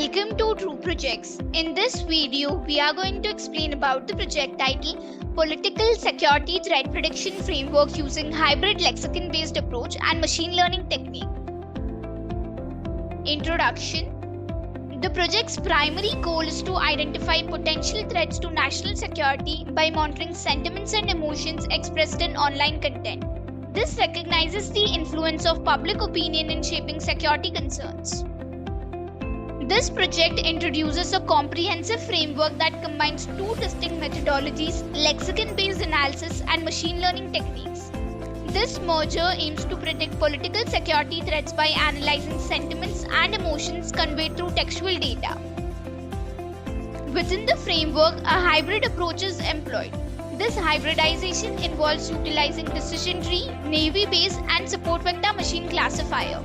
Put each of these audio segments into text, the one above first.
Welcome to True Projects. In this video, we are going to explain about the project title Political Security Threat Prediction Framework using Hybrid Lexicon-based approach and Machine Learning Technique. Introduction. The project's primary goal is to identify potential threats to national security by monitoring sentiments and emotions expressed in online content. This recognizes the influence of public opinion in shaping security concerns. This project introduces a comprehensive framework that combines two distinct methodologies, lexicon-based analysis and machine learning techniques. This merger aims to predict political security threats by analyzing sentiments and emotions conveyed through textual data. Within the framework, a hybrid approach is employed. This hybridization involves utilizing decision tree, navy Bayes, and support vector machine classifier.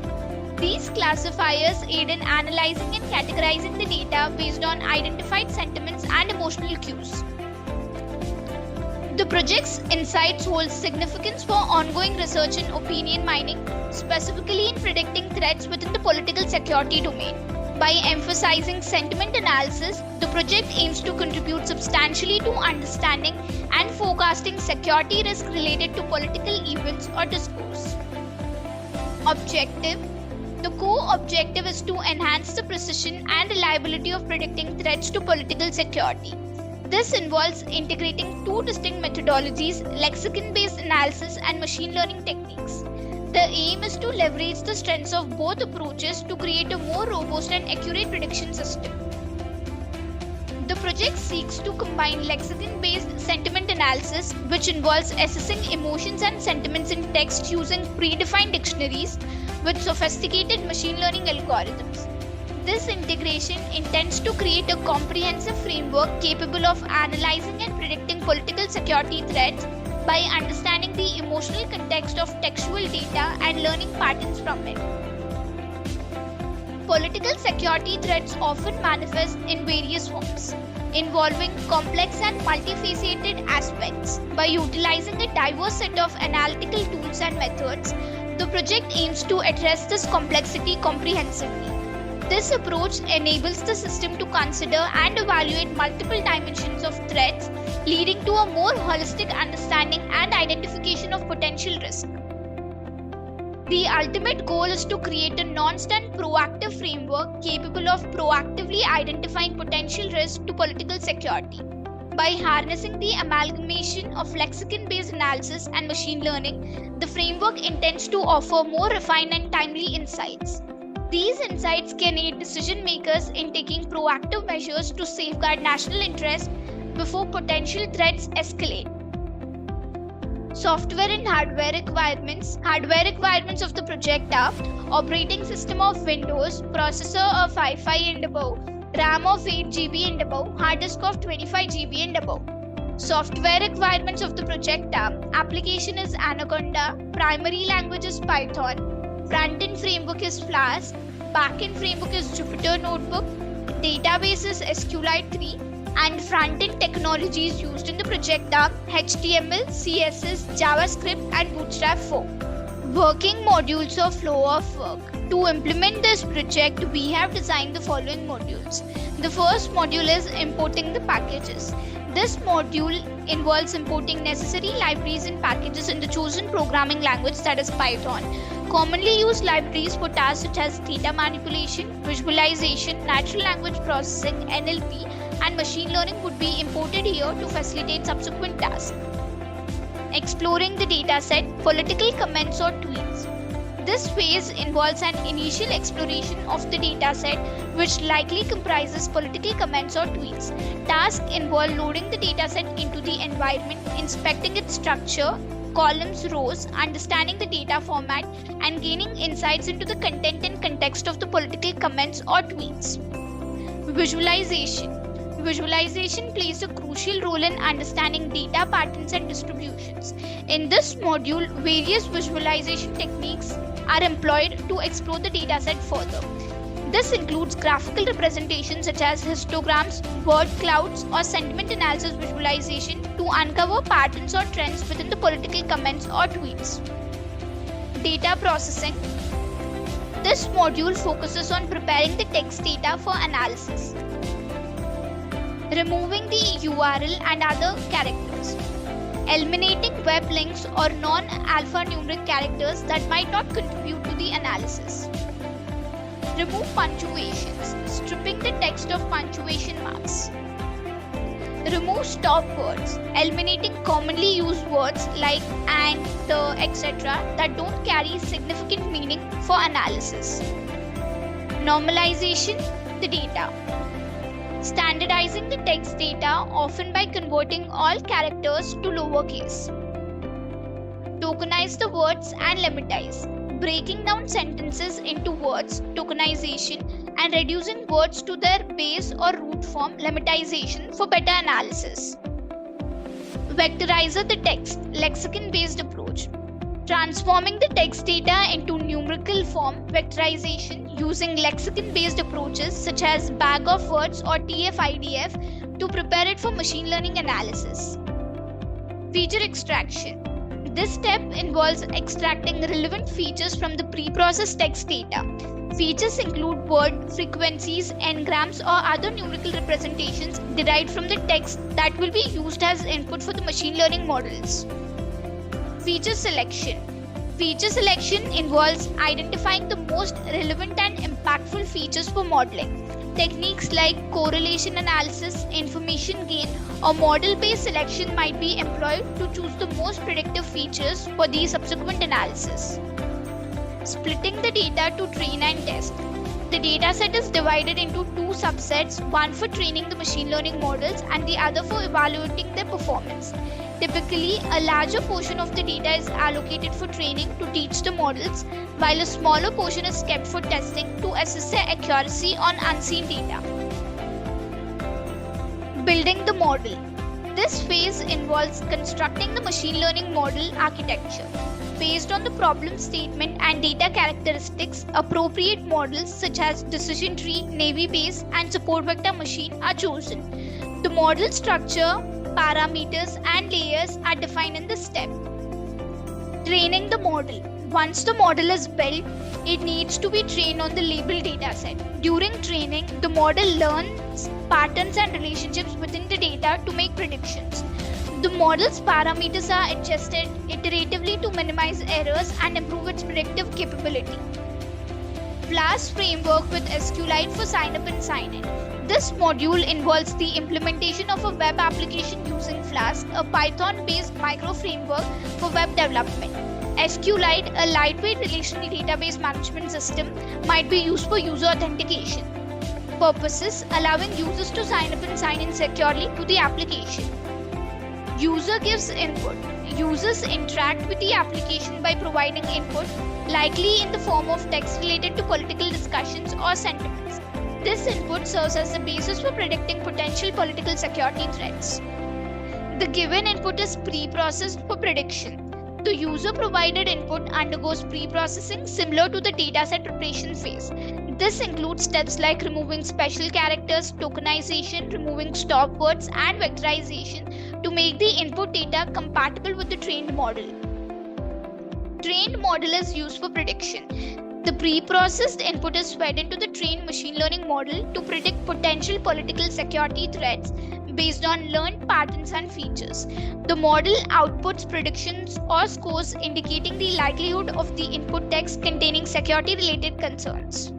These classifiers aid in analyzing and categorizing the data based on identified sentiments and emotional cues. The project's insights hold significance for ongoing research in opinion mining, specifically in predicting threats within the political security domain. By emphasizing sentiment analysis, the project aims to contribute substantially to understanding and forecasting security risk related to political events or discourse. Objective. The core objective is to enhance the precision and reliability of predicting threats to political security. This involves integrating two distinct methodologies, lexicon-based analysis and machine learning techniques. The aim is to leverage the strengths of both approaches to create a more robust and accurate prediction system. The project seeks to combine lexicon-based sentiment analysis, which involves assessing emotions and sentiments in text using predefined dictionaries, with sophisticated machine learning algorithms. This integration intends to create a comprehensive framework capable of analyzing and predicting political security threats by understanding the emotional context of textual data and learning patterns from it. Political security threats often manifest in various forms, involving complex and multifaceted aspects. By utilizing a diverse set of analytical tools and methods, the project aims to address this complexity comprehensively. This approach enables the system to consider and evaluate multiple dimensions of threats, leading to a more holistic understanding and identification of potential risk. The ultimate goal is to create a non-stunt proactive framework capable of proactively identifying potential risks to political security. By harnessing the amalgamation of lexicon-based analysis and machine learning, the framework intends to offer more refined and timely insights. These insights can aid decision makers in taking proactive measures to safeguard national interests before potential threats escalate. Software and hardware requirements. Hardware requirements of the project are operating system of Windows, processor of Wi-Fi and above, RAM of 8 GB and above, hard disk of 25 GB and above. Software requirements of the project are application is Anaconda, primary language is Python, front-end framework is Flask, back-end framework is Jupyter Notebook, database is SQLite 3, and front-end technologies used in the project are HTML, CSS, JavaScript, and Bootstrap 4. Working modules or flow of work. To implement this project, we have designed the following modules. The first module is importing the packages. This module involves importing necessary libraries and packages in the chosen programming language, that is Python. Commonly used libraries for tasks such as data manipulation, visualization, natural language processing, NLP, and machine learning would be imported here to facilitate subsequent tasks. Exploring the dataset, political comments or tweets. This phase involves an initial exploration of the dataset, which likely comprises political comments or tweets. Tasks involve loading the dataset into the environment, inspecting its structure, columns, rows, understanding the data format, and gaining insights into the content and context of the political comments or tweets. Visualization. Visualization plays a crucial role in understanding data patterns and distributions. In this module, various visualization techniques are employed to explore the dataset further. This includes graphical representations such as histograms, word clouds, or sentiment analysis visualization to uncover patterns or trends within the political comments or tweets. Data processing. This module focuses on preparing the text data for analysis, removing the URL and other characters, eliminating web links or non-alphanumeric characters that might not contribute to the analysis. Remove punctuations, stripping the text of punctuation marks. Remove stop words, eliminating commonly used words like and, the, etc. that don't carry significant meaning for analysis. Normalization the data. Standardizing the text data, often by converting all characters to lowercase. Tokenize the words and lematize, breaking down sentences into words, tokenization, and reducing words to their base or root form, lemmatization, for better analysis. Vectorizer the text, lexicon-based approach. Transforming the text data into numerical form, vectorization, using lexicon-based approaches such as bag of words or TF-IDF to prepare it for machine learning analysis. Feature extraction. This step involves extracting relevant features from the pre-processed text data. Features include word frequencies, n-grams, or other numerical representations derived from the text that will be used as input for the machine learning models. Feature selection. Feature selection involves identifying the most relevant and impactful features for modeling. Techniques like correlation analysis, information gain, or model-based selection might be employed to choose the most predictive features for the subsequent analysis. Splitting the data to train and test. The dataset is divided into two subsets, one for training the machine learning models and the other for evaluating their performance. Typically, a larger portion of the data is allocated for training to teach the models, while a smaller portion is kept for testing to assess their accuracy on unseen data. Building the model. This phase involves constructing the machine learning model architecture. Based on the problem statement and data characteristics, appropriate models such as decision tree, Navy Bayes, and support vector machine are chosen. The model structure, parameters, and layers are defined in this step. Training the model. Once the model is built, it needs to be trained on the labeled dataset. During training, the model learns patterns and relationships within the data to make predictions. The model's parameters are adjusted iteratively to minimize errors and improve its predictive capability. Flask framework with SQLite for sign-up and sign-in. This module involves the implementation of a web application using Flask, a Python-based micro-framework for web development. SQLite, a lightweight relational database management system, might be used for user authentication purposes, allowing users to sign up and sign in securely to the application. User gives input. Users interact with the application by providing input, likely in the form of text related to political discussions or sentiments. This input serves as the basis for predicting potential political security threats. The given input is pre-processed for prediction. The user-provided input undergoes pre-processing similar to the dataset preparation phase. This includes steps like removing special characters, tokenization, removing stop words, and vectorization to make the input data compatible with the trained model. Trained model is used for prediction. The pre-processed input is fed into the trained machine learning model to predict potential political security threats based on learned patterns and features. The model outputs predictions or scores indicating the likelihood of the input text containing security-related concerns.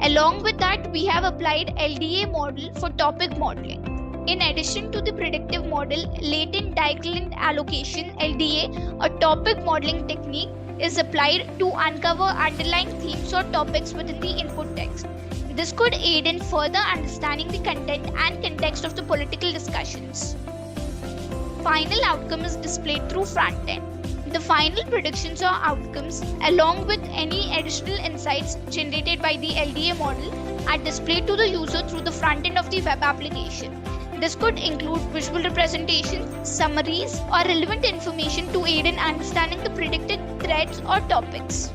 Along with that, we have applied LDA model for topic modeling. In addition to the predictive model, latent declined allocation (LDA), a topic modeling technique, is applied to uncover underlying themes or topics within the input text. This could aid in further understanding the content and context of the political discussions. Final outcome is displayed through front end. The final predictions or outcomes, along with any additional insights generated by the LDA model, are displayed to the user through the front end of the web application. This could include visual representations, summaries, or relevant information to aid in understanding the predicted threats or topics.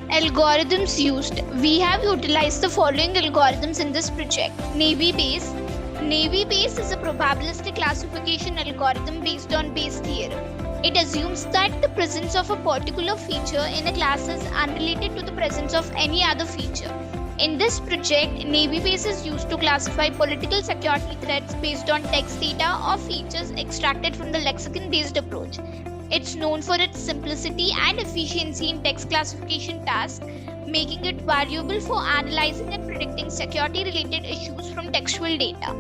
Algorithms used. We have utilized the following algorithms in this project. Navy Bayes. Navy Bayes is a probabilistic classification algorithm based on Bayes theorem. It assumes that the presence of a particular feature in a class is unrelated to the presence of any other feature. In this project, Navy base is used to classify political security threats based on text data or features extracted from the lexicon-based approach. It's known for its simplicity and efficiency in text classification tasks, making it valuable for analyzing and predicting security-related issues from textual data.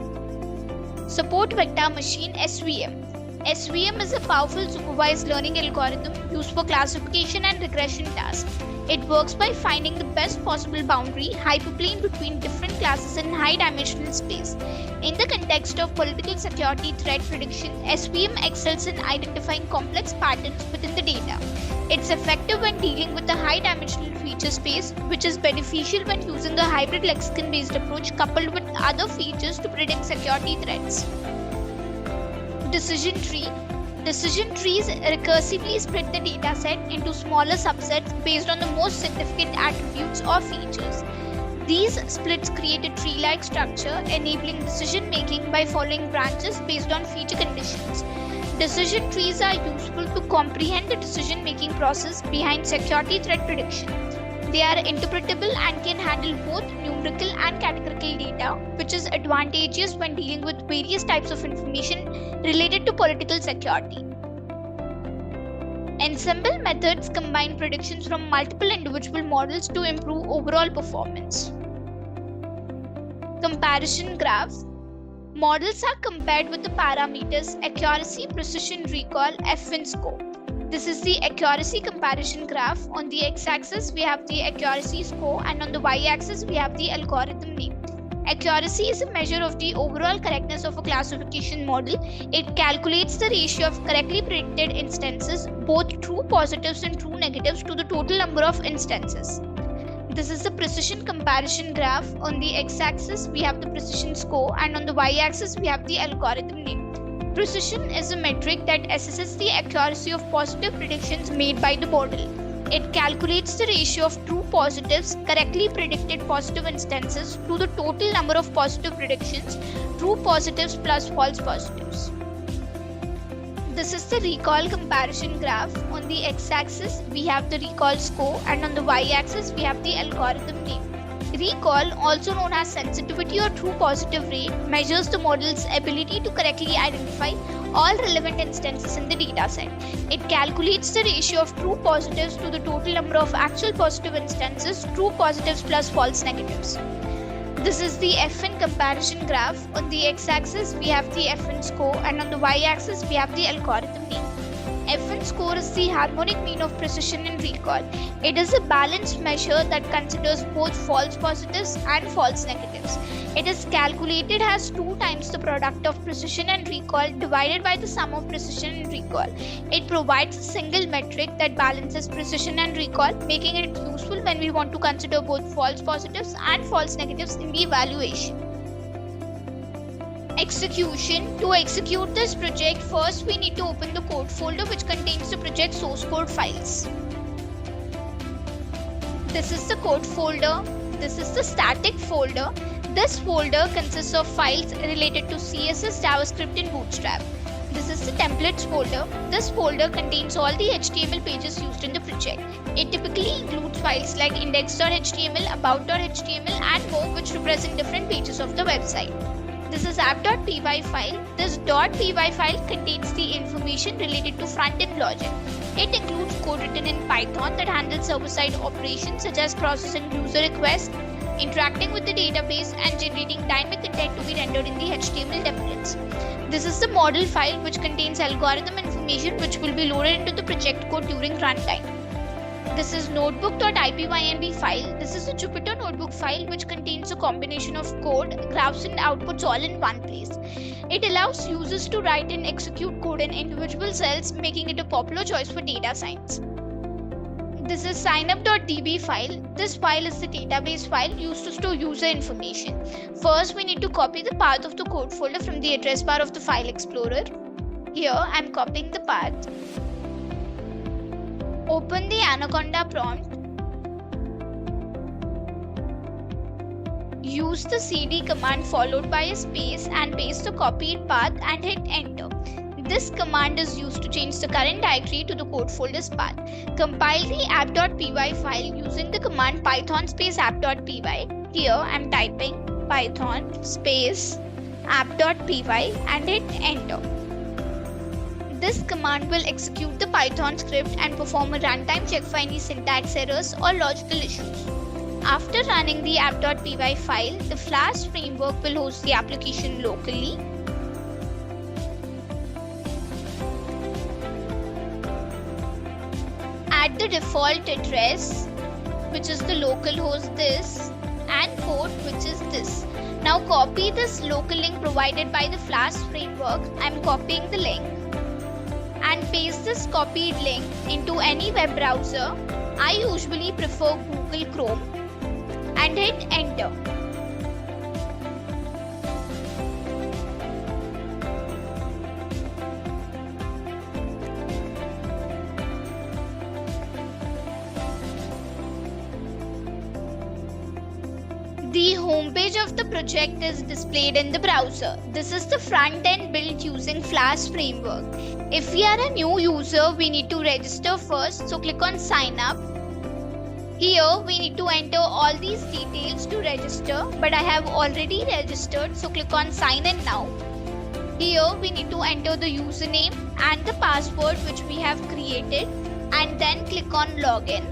Support Vector Machine (SVM). SVM is a powerful supervised learning algorithm used for classification and regression tasks. It works by finding the best possible boundary hyperplane between different classes in high-dimensional space. In the context of political security threat prediction, SVM excels in identifying complex patterns within the data. It's effective when dealing with the high-dimensional feature space, which is beneficial when using a hybrid lexicon-based approach coupled with other features to predict security threats. Decision tree. Decision trees recursively split the dataset into smaller subsets based on the most significant attributes or features. These splits create a tree-like structure, enabling decision making by following branches based on feature conditions. Decision trees are useful to comprehend the decision-making process behind security threat prediction. They are interpretable and can handle both numerical and categorical data, which is advantageous when dealing with various types of information related to political security. Ensemble methods combine predictions from multiple individual models to improve overall performance. Comparison graph. Models are compared with the parameters accuracy, precision, recall, F-win score. This is the accuracy comparison graph. On the x-axis, we have the accuracy score, and on the y-axis, we have the algorithm name. Accuracy is a measure of the overall correctness of a classification model. It calculates the ratio of correctly predicted instances, both true positives and true negatives, to the total number of instances. This is the precision comparison graph. On the x-axis, we have the precision score, and on the y-axis, we have the algorithm name. Precision is a metric that assesses the accuracy of positive predictions made by the model. It calculates the ratio of true positives, correctly predicted positive instances, to the total number of positive predictions, true positives plus false positives. This is the recall comparison graph. On the x-axis, we have the recall score, and on the y-axis, we have the algorithm name. Recall, also known as sensitivity or true positive rate, measures the model's ability to correctly identify all relevant instances in the dataset. It calculates the ratio of true positives to the total number of actual positive instances, true positives plus false negatives. This is the F-win comparison graph. On the x-axis, we have the F-win score, and on the y-axis, we have the algorithm name. F-win score is the harmonic mean of precision and recall. It is a balanced measure that considers both false positives and false negatives. It is calculated as 2 times the product of precision and recall divided by the sum of precision and recall. It provides a single metric that balances precision and recall, making it useful when we want to consider both false positives and false negatives in the evaluation. Execution. To execute this project, first we need to open the code folder which contains the project source code files. This is the code folder. This is the static folder. This folder consists of files related to CSS, JavaScript and Bootstrap. This is the templates folder. This folder contains all the HTML pages used in the project. It typically includes files like index.html, about.html and more, which represent different pages of the website. This is app.py file. This .py file contains the information related to front-end logic. It includes code written in Python that handles server-side operations such as processing user requests, interacting with the database, and generating dynamic content to be rendered in the HTML templates. This is the model file which contains algorithm information which will be loaded into the project code during runtime. This is notebook.ipynb file. This is a Jupyter notebook file which contains a combination of code, graphs and outputs all in one place. It allows users to write and execute code in individual cells, making it a popular choice for data science. This is signup.db file. This file is the database file used to store user information. First, we need to copy the path of the code folder from the address bar of the file explorer. Here, I am copying the path. Open the Anaconda prompt. Use the cd command followed by a space and paste the copied path and hit enter. This command is used to change the current directory to the code folder's path. Compile the app.py file using the command python space app.py. Here I am typing python space app.py and hit enter. This command will execute the Python script and perform a runtime check for any syntax errors or logical issues. After running the app.py file, the Flask framework will host the application locally. At the default address, which is the local host this, and port, which is this. Now copy this local link provided by the Flask framework. I am copying the link and paste this copied link into any web browser. I usually prefer Google Chrome and hit enter. The homepage of the project is displayed in the browser. This is the front end built using Flask framework. If we are a new user, we need to register first, so click on sign up. Here we need to enter all these details to register, but I have already registered, so click on sign in now. Here we need to enter the username and the password which we have created, and then click on login.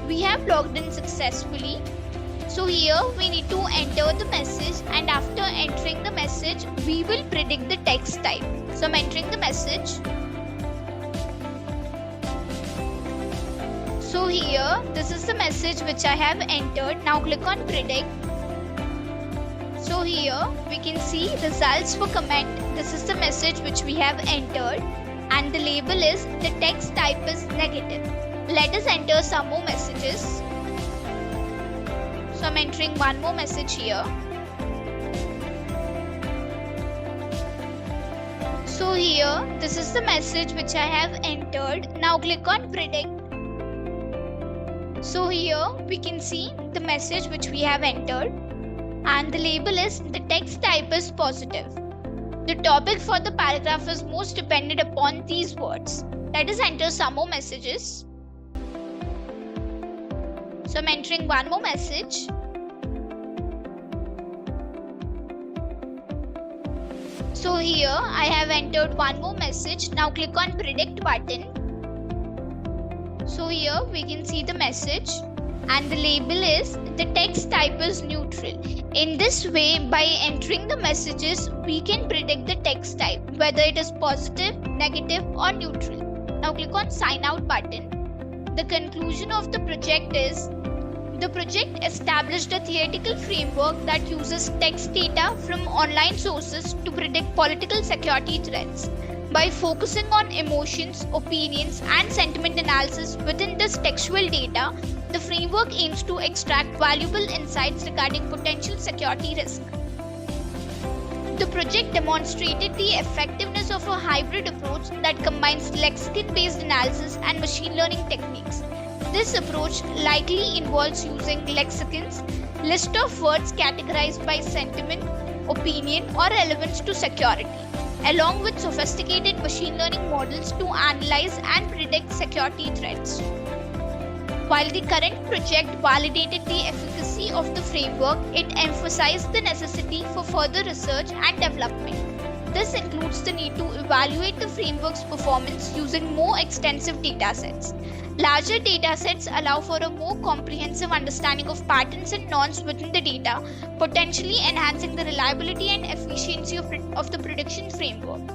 We have logged in successfully. So here we need to enter the message, and after entering the message we will predict the text type. So I'm entering the message. So here this is the message which I have entered. Now click on predict. So here we can see results for comment. This is the message which we have entered, and the label is the text type is negative. Let us enter some more messages. So I'm entering one more message here. So here this is the message which I have entered. Now click on predict. So here we can see the message which we have entered, and the label is the text type is positive. The topic for the paragraph is most dependent upon these words. Let us enter some more messages. So I'm entering one more message. So here I have entered one more message. Now click on predict button. So here we can see the message, and the label is the text type is neutral. In this way, by entering the messages, we can predict the text type, whether it is positive, negative or neutral. Now click on sign out button. The conclusion of the project is the project established a theoretical framework that uses text data from online sources to predict political security threats. By focusing on emotions, opinions, and sentiment analysis within this textual data, the framework aims to extract valuable insights regarding potential security risk. The project demonstrated the effectiveness of a hybrid approach that combines lexicon-based analysis and machine learning techniques. This approach likely involves using lexicons, list of words categorized by sentiment, opinion, or relevance to security, along with sophisticated machine learning models to analyze and predict security threats. While the current project validated the efficacy of the framework, it emphasized the necessity for further research and development. This includes the need to evaluate the framework's performance using more extensive datasets. Larger datasets allow for a more comprehensive understanding of patterns and norms within the data, potentially enhancing the reliability and efficiency of the prediction framework.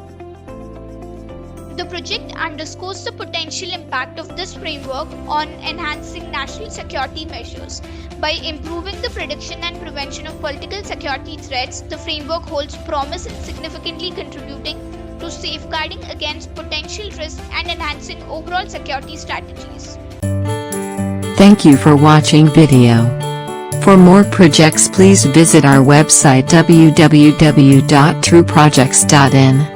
The project underscores the potential impact of this framework on enhancing national security measures. By improving the prediction and prevention of political security threats, the framework holds promise in significantly contributing to safeguarding against potential risks and enhancing overall security strategies. Thank you for watching video. For more projects, please visit our website www.trueprojects.in.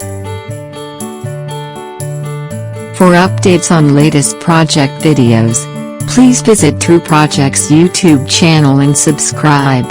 For updates on latest project videos, please visit True Projects YouTube channel and subscribe.